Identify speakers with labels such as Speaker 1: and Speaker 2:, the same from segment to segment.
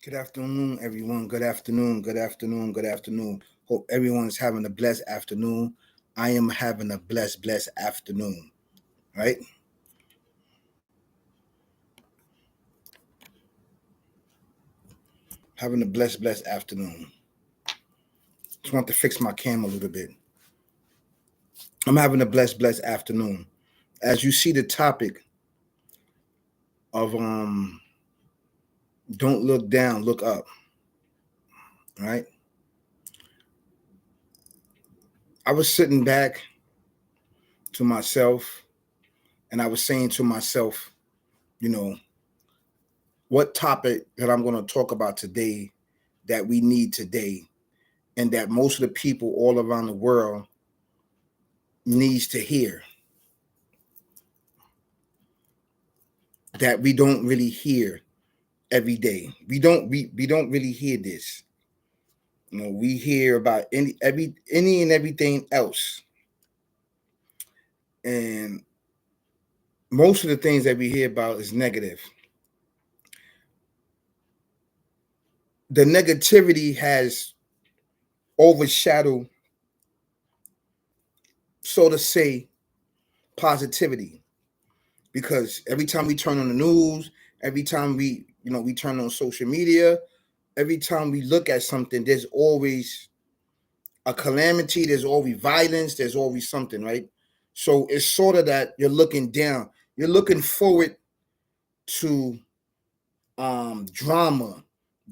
Speaker 1: Good afternoon, everyone. Good afternoon. Good afternoon. Good afternoon. Hope everyone's having a blessed afternoon. I am having a blessed afternoon. Right? Having a blessed afternoon. Just want to fix my camera a little bit. I'm having a blessed afternoon. As you see the topic of don't look down, look up. Right? I was sitting back to myself and I was saying to myself, you know, what topic that I'm going to talk about today that we need today and that most of the people all around the world needs to hear, that we don't really hear every day. We don't really hear this. We hear about any and everything else. And most of the things that we hear about is negative. The negativity has overshadowed, so to say, positivity. Because every time we turn on the news, every time we turn on social media, every time we look at something, there's always a calamity, there's always violence, there's always something, right? So it's sort of that you're looking down, you're looking forward to drama,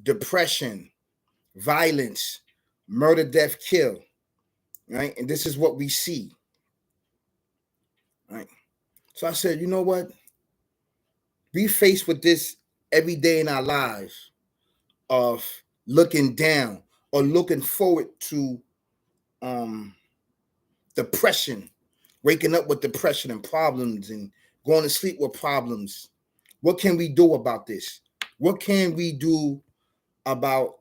Speaker 1: depression, violence, murder, death, kill, right? And this is what we see, right? So I said, you know what? We faced with this every day in our lives of looking down or looking forward to um depression, waking up with depression and problems and going to sleep with problems. What can we do about this? What can we do about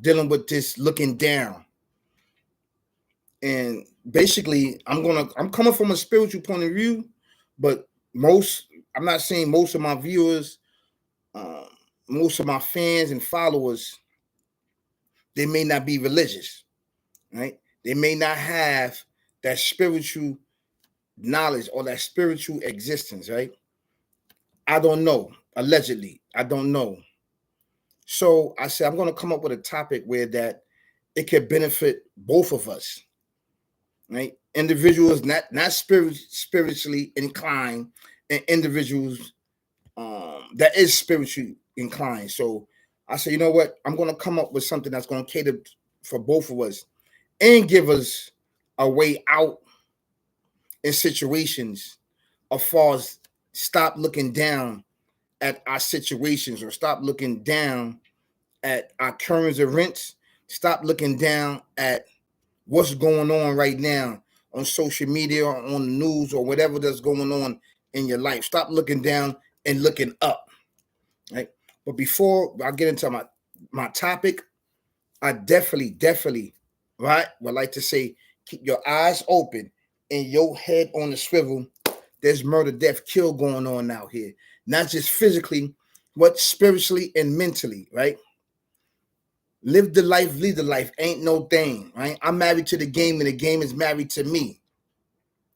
Speaker 1: dealing with this looking down? And basically, I'm coming from a spiritual point of view, but I'm not saying most of my viewers, um, most of my fans and followers, they may not be religious, right? They may not have that spiritual knowledge or that spiritual existence, right? I don't know. Allegedly, I don't know. So I said I'm going to come up with a topic where that it could benefit both of us, right? Individuals not spiritually inclined, and individuals that is spiritually inclined. So I said, you know what? I'm going to come up with something that's going to cater for both of us and give us a way out in situations as far as stop looking down at our situations or stop looking down at our current events, stop looking down at what's going on right now on social media or on the news or whatever that's going on in your life. Stop looking down and looking up, right? But before I get into my topic, I definitely, right, would like to say keep your eyes open and your head on the swivel. There's murder, death, kill going on out here. Not just physically, but spiritually and mentally, right? Live the life, lead the life. Ain't no thing, right? I'm married to the game and the game is married to me,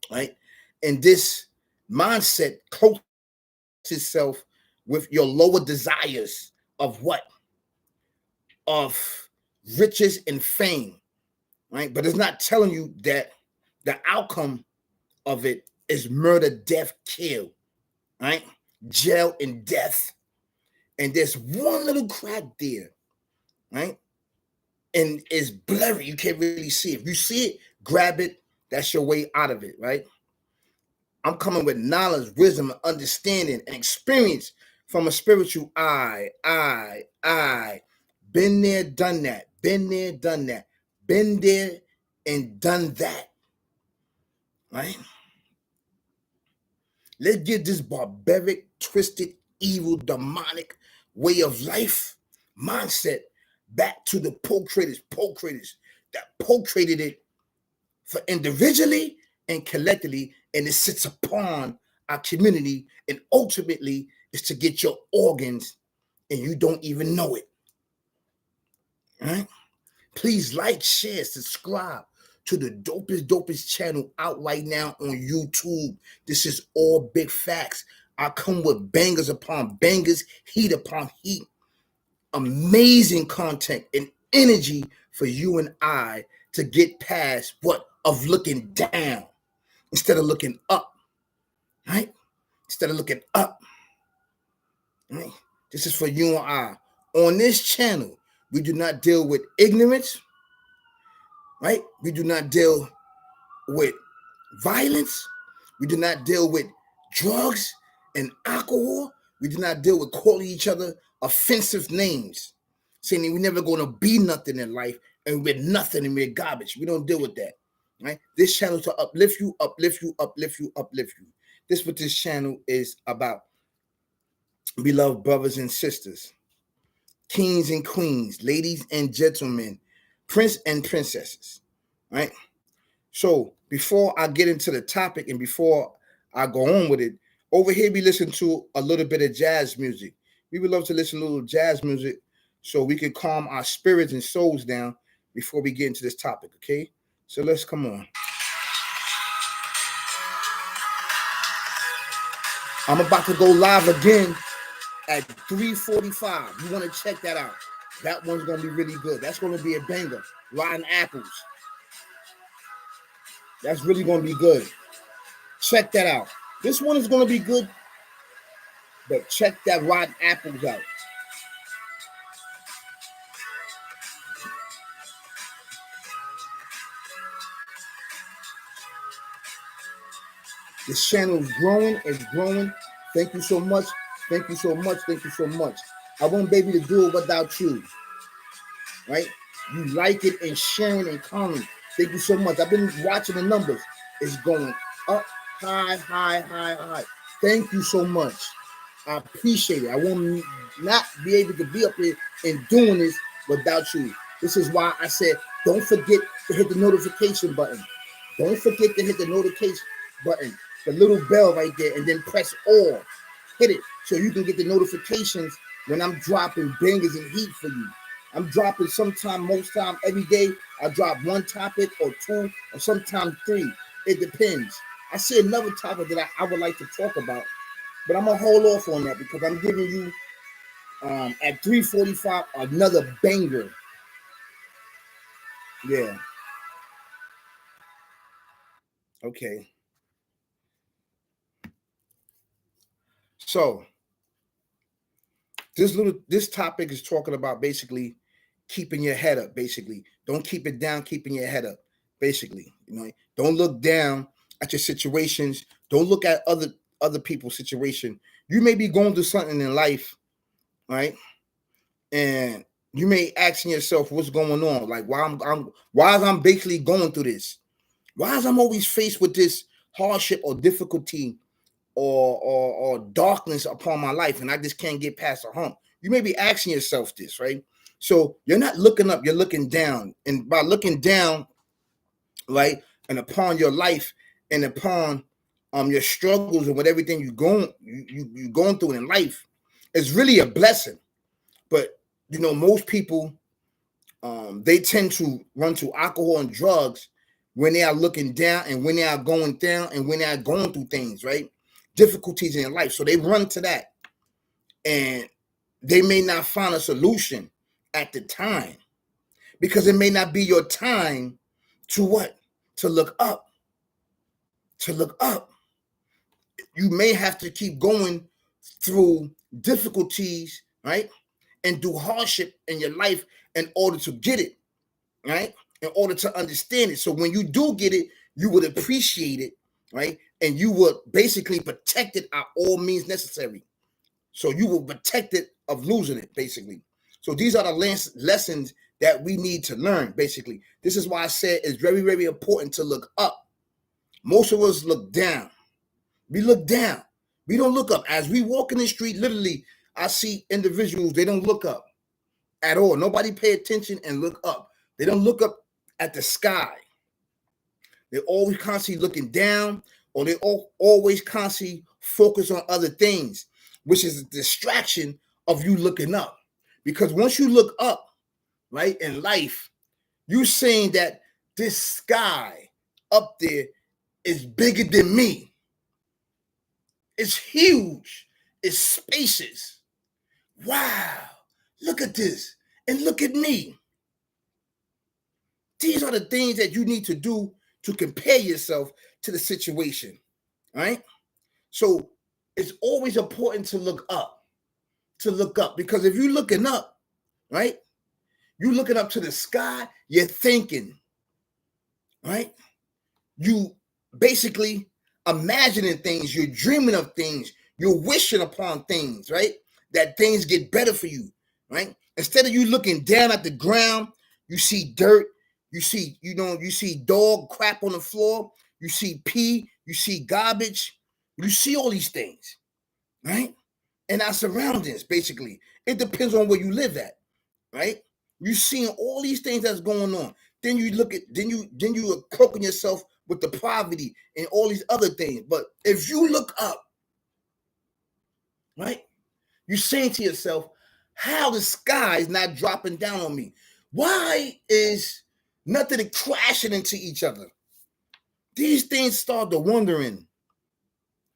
Speaker 1: right? And this mindset clothes itself with your lower desires of what? Of riches and fame, right? But it's not telling you that the outcome of it is murder, death, kill, right? Jail and death. And there's one little crack there, right? And it's blurry. You can't really see it. If you see it, grab it. That's your way out of it, right? I'm coming with knowledge, wisdom, and understanding and experience from a spiritual eye. Been there, done that. Been there, done that. Been there and done that, right? Let's get this barbaric, twisted, evil, demonic way of life mindset back to the procreators that procreated it for individually and collectively, and it sits upon our community, and ultimately is to get your organs and you don't even know it. Right? Please like, share, subscribe to the dopest channel out right now on YouTube. This is all big facts. I come with bangers upon bangers, heat upon heat, amazing content and energy for you and I to get past what of looking down instead of looking up, right? Instead of looking up, right? This is for you and I. On this channel, we do not deal with ignorance, right? We do not deal with violence. We do not deal with drugs and alcohol. We do not deal with calling each other offensive names, saying that we're never going to be nothing in life and we're nothing and we're garbage. We don't deal with that, right? This channel is to uplift you, uplift you, uplift you, uplift you. This is what this channel is about. Beloved brothers and sisters, kings and queens, ladies and gentlemen, prince and princesses, right? So before I get into the topic and before I go on with it, over here we listen to a little bit of jazz music. We would love to listen to a little jazz music so we can calm our spirits and souls down before we get into this topic, okay? So let's come on. I'm about to go live again at 3:45. You want to check that out. That one's going to be really good. That's going to be a banger. Rotten apples. That's really going to be good. Check that out. This one is going to be good, but check that rotten apples out. This channel is growing. It's growing. Thank you so much. Thank you so much. Thank you so much. I won't be able to do it without you. Right? You like it and sharing and commenting. Thank you so much. I've been watching the numbers. It's going up, high, high, high, high. Thank you so much. I appreciate it. I will not be able to be up here and doing this without you. This is why I said, don't forget to hit the notification button. Don't forget to hit the notification button, the little bell right there, and then press all. Hit it so you can get the notifications when I'm dropping bangers and heat for you. I'm dropping sometime, most time, every day. I drop one topic or two or sometimes three. It depends. I see another topic that I would like to talk about, but I'm going to hold off on that because I'm giving you at 3:45 another banger. Yeah. Okay. So this topic is talking about basically keeping your head up. Basically, don't keep it down. Keeping your head up. Basically, don't look down at your situations. Don't look at other people's situation. You may be going through something in life, right? And you may asking yourself, what's going on? Like, why is I'm basically going through this? Why is I'm always faced with this hardship or difficulty or darkness upon my life, and I just can't get past the hump? You may be asking yourself this, right? So you're not looking up, you're looking down. And by looking down, right, and upon your life and upon your struggles and what everything you're going through in life, is really a blessing. But most people they tend to run to alcohol and drugs when they are looking down and when they are going down and when they are going through things, right? Difficulties in life. So they run to that. And they may not find a solution at the time because it may not be your time to what? To look up. To look up. You may have to keep going through difficulties, right? And do hardship in your life in order to get it, right? In order to understand it. So when you do get it, you would appreciate it, right? And you would basically protect it at all means necessary. So you will protect it of losing it, basically. So these are the lessons that we need to learn, basically. This is why I said it's very, very important to look up. Most of us look down. We look down. We don't look up. As we walk in the street, literally, I see individuals, they don't look up at all. Nobody pay attention and look up. They don't look up at the sky. They're always constantly looking down, or they always constantly focus on other things, which is a distraction of you looking up. Because once you look up, right, in life, you're saying that this sky up there is bigger than me. It's huge. It's spacious. Wow. Look at this. And look at me. These are the things that you need to do to compare yourself to the situation, right? So it's always important to look up, because if you're looking up, right, you're looking up to the sky, you're thinking, right? You basically imagining things, you're dreaming of things, you're wishing upon things, right? That things get better for you, right? Instead of you looking down at the ground, you see dirt, you see dog crap on the floor, you see pee, you see garbage, you see all these things, right? And our surroundings, basically. It depends on where you live at, right? You seeing all these things that's going on. Then you look at, then you are cloaking yourself with the poverty and all these other things. But if you look up, right, you're saying to yourself, how the sky is not dropping down on me? Why is nothing crashing into each other? These things start to wondering,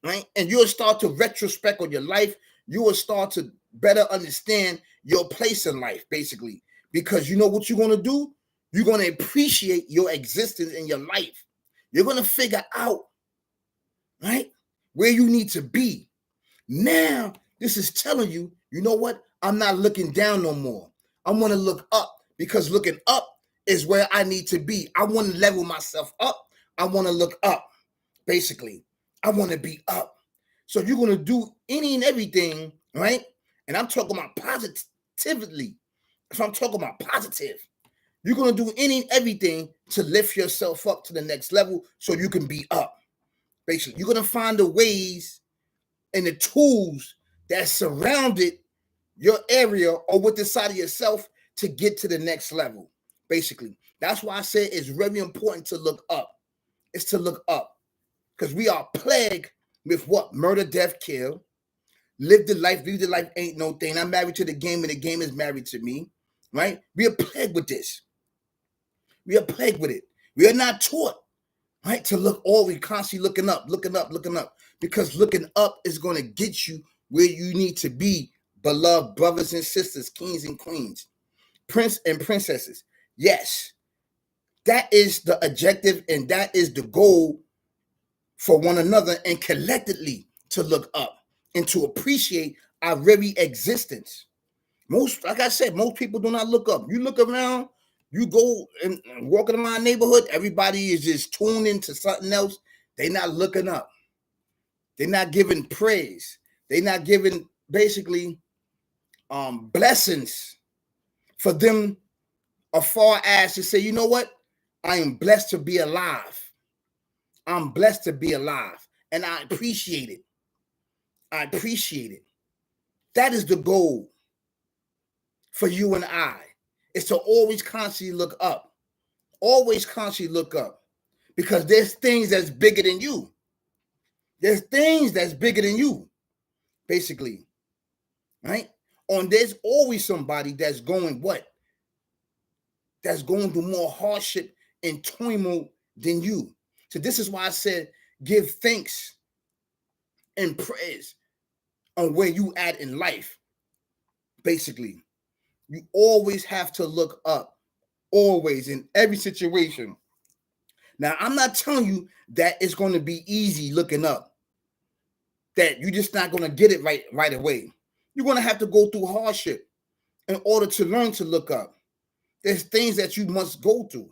Speaker 1: right? And you'll start to retrospect on your life. You will start to better understand your place in life, basically. Because you know what you're going to do? You're going to appreciate your existence in your life. You're going to figure out, right, where you need to be. Now, this is telling you, you know what? I'm not looking down no more. I want to look up, because looking up is where I need to be. I want to level myself up. I want to look up, basically. I want to be up. So you're going to do any and everything, right? And I'm talking about positively. So I'm talking about positive. You're going to do any and everything to lift yourself up to the next level so you can be up. Basically, you're going to find the ways and the tools that surrounded your area or with the side of yourself to get to the next level. Basically, that's why I say it's very important to look up. It's to look up, because we are plagued with what? Murder, death, kill. Live the life, leave the life ain't no thing. I'm married to the game and the game is married to me, right? We are plagued with this. We are plagued with it. We are not taught, right, to look we constantly looking up, because looking up is going to get you where you need to be, beloved brothers and sisters, kings and queens, prince and princesses. Yes, that is the objective and that is the goal for one another, and collectively to look up and to appreciate our very existence. Like I said, most people do not look up. You look around, you go and walking around the neighborhood, everybody is just tuned into something else. They're not looking up. They're not giving praise. They're not giving basically blessings for them, as far as to say, you know what? I am blessed to be alive. I'm blessed to be alive, and I appreciate it. I appreciate it. That is the goal for you and I. Is to always constantly look up. Always constantly look up, because there's things that's bigger than you. There's things that's bigger than you, basically, right? There's always somebody that's going what? That's going through more hardship and turmoil than you. So this is why I said give thanks and praise on where you at in life. Basically, you always have to look up, always, in every situation. Now, I'm not telling you that it's going to be easy looking up, that you're just not going to get it right away. You're going to have to go through hardship in order to learn to look up. There's things that you must go through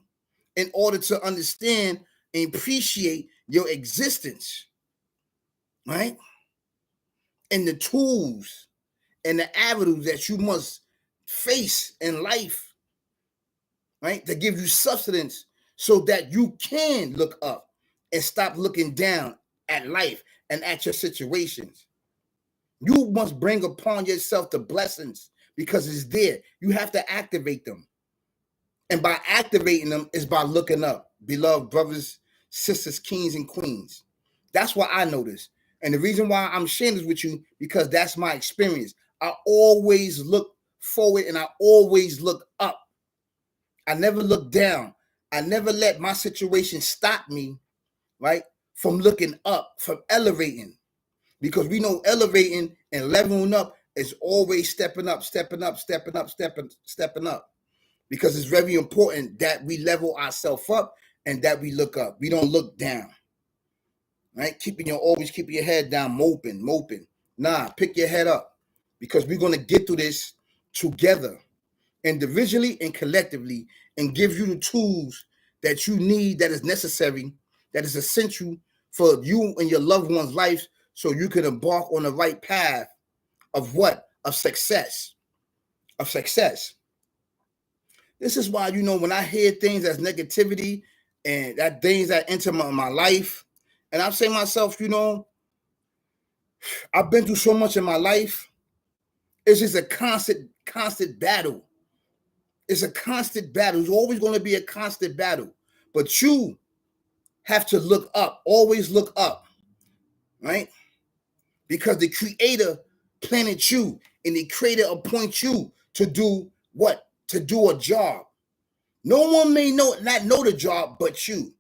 Speaker 1: in order to understand and appreciate your existence, right? And the tools and the avenues that you must face in life, right? To give you substance so that you can look up and stop looking down at life and at your situations. You must bring upon yourself the blessings because it's there. You have to activate them. And by activating them is by looking up, beloved brothers, sisters, kings, and queens. That's what I noticed. And the reason why I'm sharing this with you, because that's my experience. I always look forward and I always look up. I never look down. I never let my situation stop me, right, from looking up, from elevating. Because we know elevating and leveling up is always stepping up, stepping up, stepping up, stepping up. Because it's very important that we level ourselves up and that we look up. We don't look down. Right? Always keeping your head down, moping. Nah, pick your head up. Because we're gonna get through this together, individually and collectively, and give you the tools that you need, that is necessary, that is essential for you and your loved one's life, so you can embark on the right path of what? Of success. Of success. This is why, when I hear things as negativity and that things that enter my life, and I say to myself, I've been through so much in my life. It's just a constant battle. It's a constant battle. It's always going to be a constant battle. But you have to look up. Always look up. Right? Because the Creator planted you, and the Creator appoints you to do what? To do a job. No one may not know the job but you.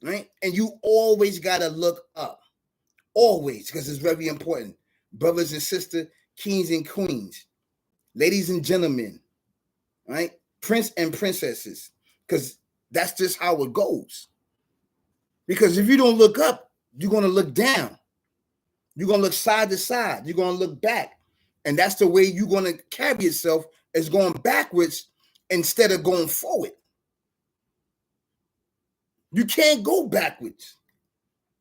Speaker 1: Right? And you always got to look up. Always, because it's very important. Brothers and sisters, kings and queens, ladies and gentlemen, right? Prince and princesses, because that's just how it goes. Because if you don't look up, you're going to look down. You're going to look side to side. You're going to look back. And that's the way you're going to carry yourself, is going backwards instead of going forward. You can't go backwards.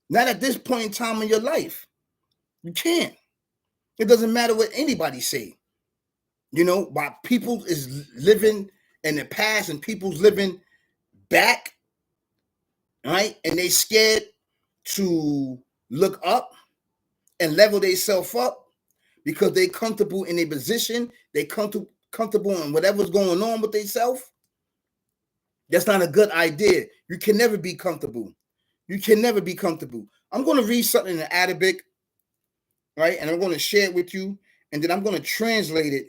Speaker 1: Not at this point in time in your life. You can't. It doesn't matter what anybody say. While people is living in the past and people's living back, right? And they scared to look up and level themselves up because they comfortable in their position. They comfortable in whatever's going on with themselves. That's not a good idea. You can never be comfortable. You can never be comfortable. I'm going to read something in the Arabic, right? And I'm going to share it with you. And then I'm going to translate it,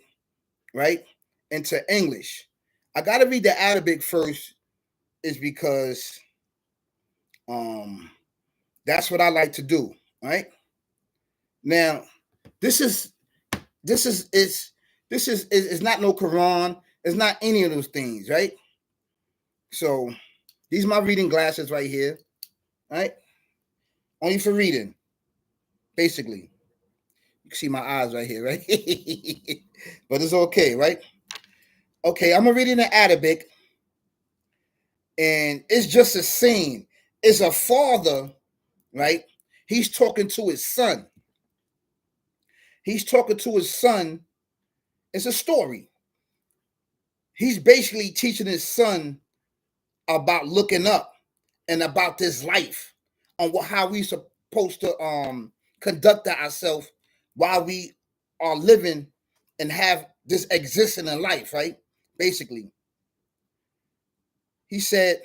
Speaker 1: right, into English. I got to read the Arabic first, is because that's what I like to do, right? Now, this is not no Quran. It's not any of those things, right? So these are my reading glasses right here, right? Only for reading, basically. You can see my eyes right here, right? But it's okay, right? Okay, I'm gonna read in the Arabic, and it's just a scene. It's a father, right? He's talking to his son. He's talking to his son. It's a story. He's basically teaching his son about looking up and about this life, on how we supposed to conduct ourselves while we are living and have this existing in life, right? Basically, he said,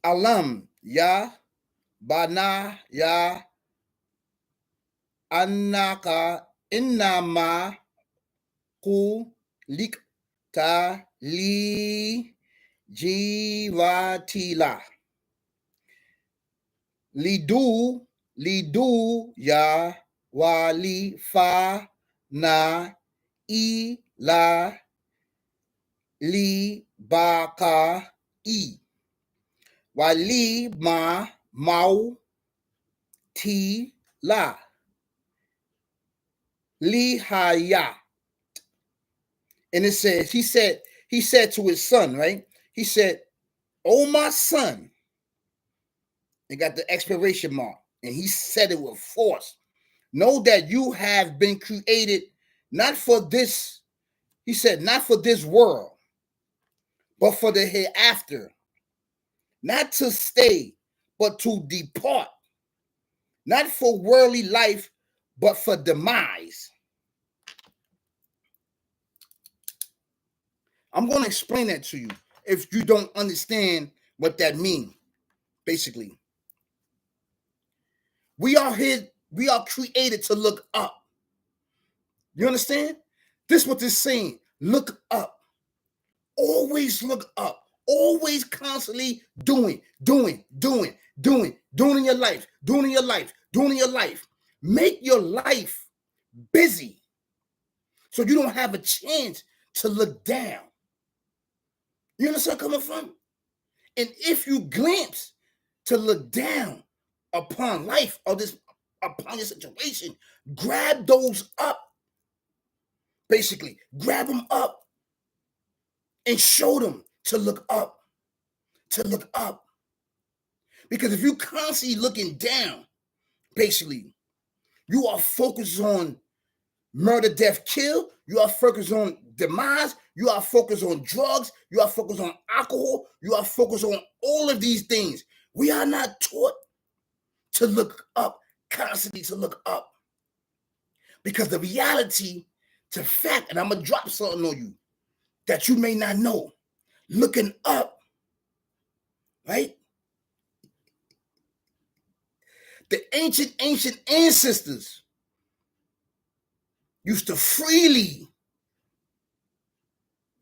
Speaker 1: "Alam ya bana ya annaka innama kulikta li jiwatila lidu ya wali fa na ila li baka i wali ma mau ti la li haya." And it says, he said to his son, right? He said, "Oh, my son," and got the exclamation mark, and he said it with force. "Know that you have been created not for this," he said, "not for this world, but for the hereafter. Not to stay, but to depart. Not for worldly life, but for demise." I'm going to explain that to you if you don't understand what that means, basically. We are here, we are created to look up. You understand? This is what this saying. Look up. Always look up. Always constantly doing in your life, doing in your life, doing in your life. Make your life busy so you don't have a chance to look down. You understand where I'm coming from? And if you glance to look down upon life or upon your situation, grab those up. Basically, grab them up and show them to look up, to look up. Because if you constantly looking down, basically, you are focused on murder, death, kill. You are focused on demise. You are focused on drugs. You are focused on alcohol. You are focused on all of these things. We are not taught to look up, constantly to look up. Because the reality, to fact, and I'm going to drop something on you that you may not know. Looking up, right? The ancient ancestors used to freely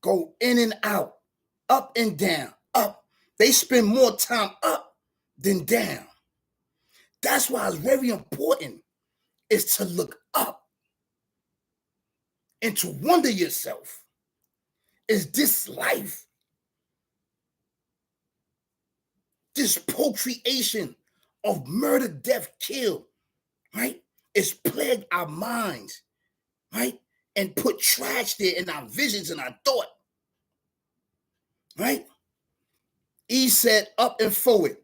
Speaker 1: go in and out, up and down, up. They spend more time up than down. That's why it's very important is to look up and to wonder yourself, is this life, this procreation of murder, death, kill, right? It's plagued our minds, right? And put trash there in our visions and our thought, right? E said up and forward.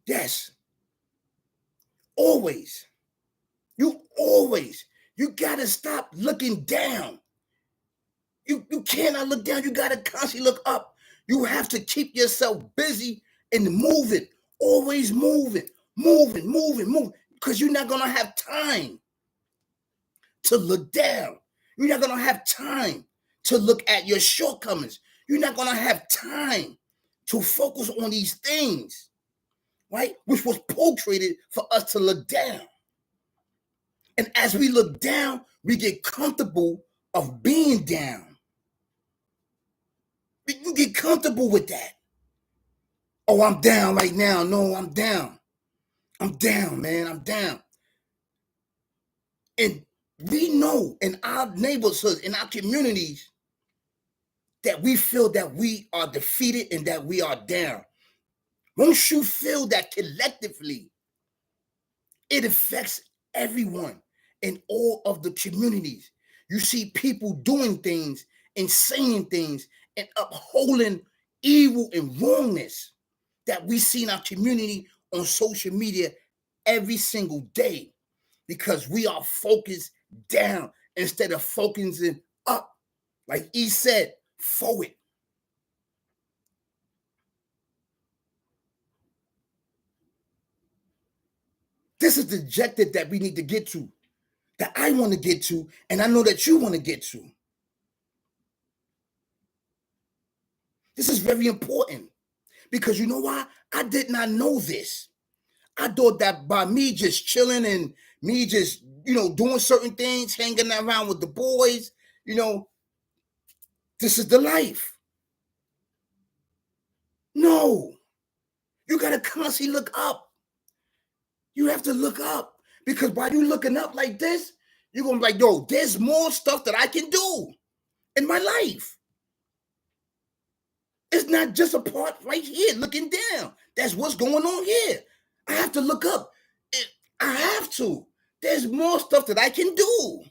Speaker 1: Yes. Always. You got to stop looking down. You cannot look down. You got to constantly look up. You have to keep yourself busy and moving. Always moving. Because you're not going to have time to look down. You're not going to have time to look at your shortcomings. You're not going to have time to focus on these things, right? Which was portrayed for us to look down. And as we look down, we get comfortable of being down. You get comfortable with that. Oh, I'm down right now. No, I'm down. I'm down, man. I'm down. And we know in our neighborhoods, in our communities, that we feel that we are defeated and that we are down. Once you feel that collectively, it affects everyone in all of the communities. You see people doing things and saying things and upholding evil and wrongness that we see in our community on social media every single day, because we are focused down instead of focusing up. Like he said, forward. This is the objective that we need to get to, that I want to get to, and I know that you want to get to. This is very important because you know why? I did not know this. I thought that by me just chilling and me just, doing certain things, hanging around with the boys, this is the life. No, you got to constantly look up. You have to look up, because while you're looking up like this, you're going to be like, yo, there's more stuff that I can do in my life. It's not just a part right here looking down. That's what's going on here. I have to look up. I have to. There's more stuff that I can do.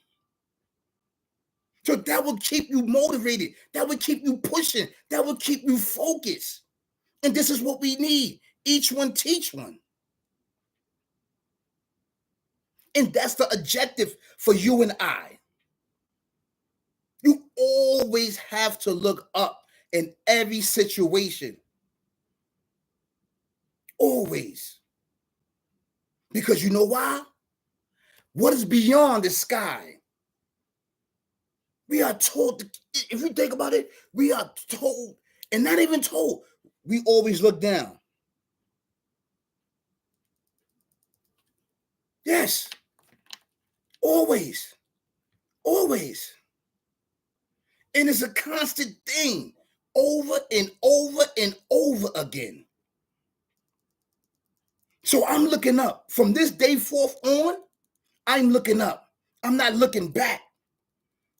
Speaker 1: So that will keep you motivated. That will keep you pushing. That will keep you focused. And this is what we need. Each one teach one. And that's the objective for you and I. You always have to look up in every situation. Always. Because you know why? What is beyond the sky? We are told, if you think about it, we are told, and not even told, we always look down. Yes. Always. Always. And it's a constant thing over and over and over again. So I'm looking up. From this day forth on, I'm looking up. I'm not looking back.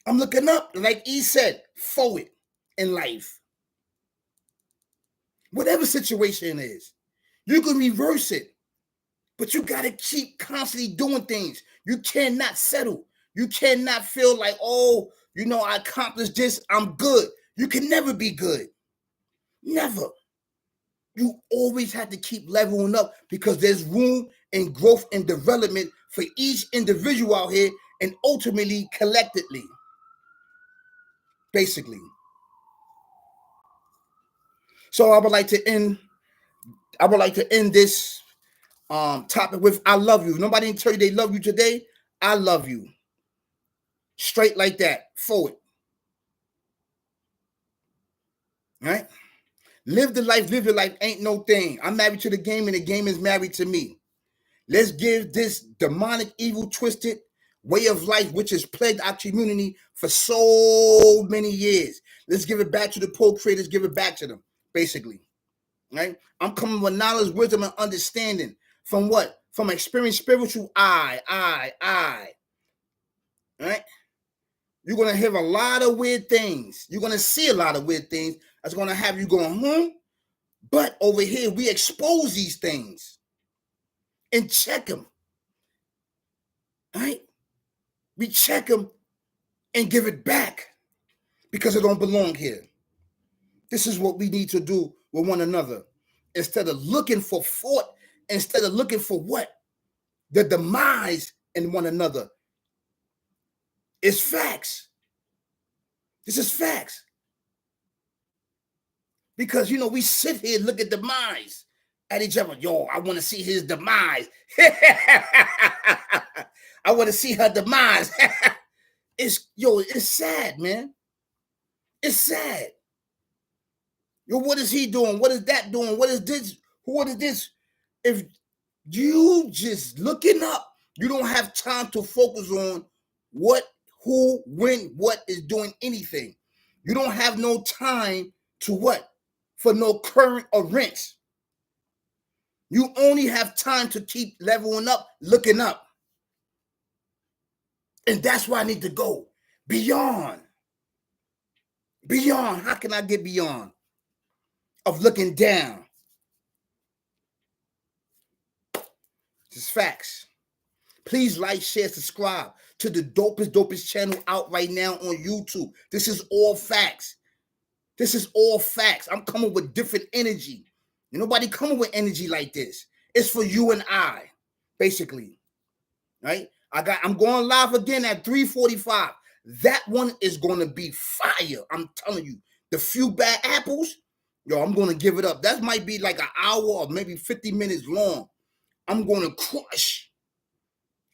Speaker 1: I'm looking up, like E said, forward in life. Whatever situation is, you can reverse it, but you got to keep constantly doing things. You cannot settle. You cannot feel like, oh, you know, I accomplished this, I'm good. You can never be good. Never. You always have to keep leveling up because there's room and growth and development for each individual out here and ultimately collectively. Basically. So I would like to end this topic with I love you. Nobody didn't tell you they love you today. I love you. Straight like that. Forward. Right? Live the life, live your life. Ain't no thing. I'm married to the game and the game is married to me. Let's give this demonic, evil, twisted way of life, which has plagued our community for so many years. Let's give it back to the co-creators, give it back to them, basically. Right? I'm coming with knowledge, wisdom, and understanding. From what? From experience, spiritual I. Right? You're going to hear a lot of weird things. You're going to see a lot of weird things that's going to have you going, But over here, we expose these things and check them. Right? We check them and give it back because it don't belong here. This is what we need to do with one another. Instead of looking for fault, instead of looking for what? The demise in one another. It's facts. This is facts. Because, you know, we sit here and look at demise at each other. Yo, I want to see his demise. I want to see her demise. It's sad, man. It's sad. Yo, what is he doing? What is that doing? What is this? What is this? If you just looking up, you don't have time to focus on what, who, when, what is doing anything. You don't have no time to what? For no current events. You only have time to keep leveling up, looking up. And that's where I need to go. Beyond. Beyond. How can I get beyond? Of looking down. This is facts. Please like, share, subscribe to the dopest channel out right now on YouTube. This is all facts. This is all facts. I'm coming with different energy. Nobody coming with energy like this. It's for you and I, basically. Right? I'm going live again at 3:45. That one is going to be fire. I'm telling you. The few bad apples, I'm going to give it up. That might be like an hour or maybe 50 minutes long. I'm going to crush.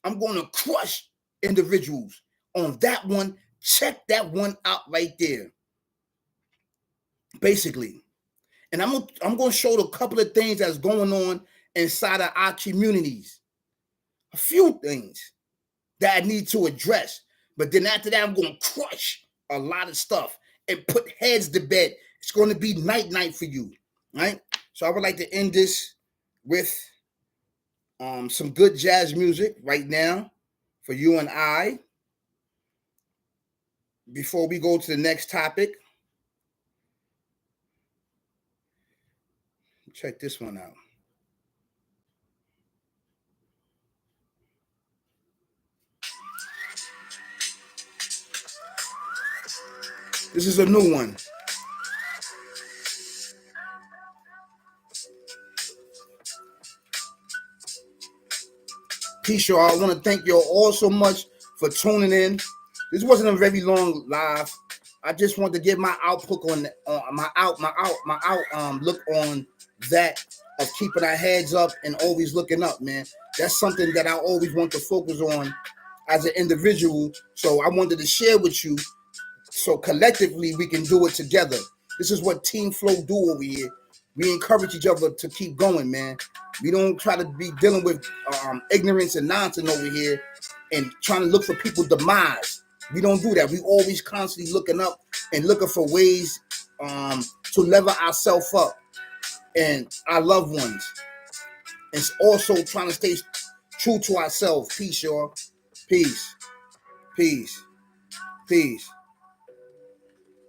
Speaker 1: I'm going to crush individuals on that one. Check that one out right there. Basically. And I'm going to show a couple of things that's going on inside of our communities. A few things that I need to address. But then after that, I'm going to crush a lot of stuff and put heads to bed. It's going to be night for you. Right? So I would like to end this with some good jazz music right now for you and I. Before we go to the next topic. Check this one out. This is a new one. Peace, y'all. I want to thank y'all all so much for tuning in. This wasn't a very long live. I just wanted to give my output on my look on that of keeping our heads up and always looking up, man. That's something that I always want to focus on as an individual. So I wanted to share with you so collectively we can do it together. This is what Team Flow do over here. We encourage each other to keep going, man. We don't try to be dealing with ignorance and nonsense over here and trying to look for people's demise. We don't do that. We always constantly looking up and looking for ways to level ourselves up and our loved ones. And also trying to stay true to ourselves. Peace, y'all. Peace. Peace. Peace.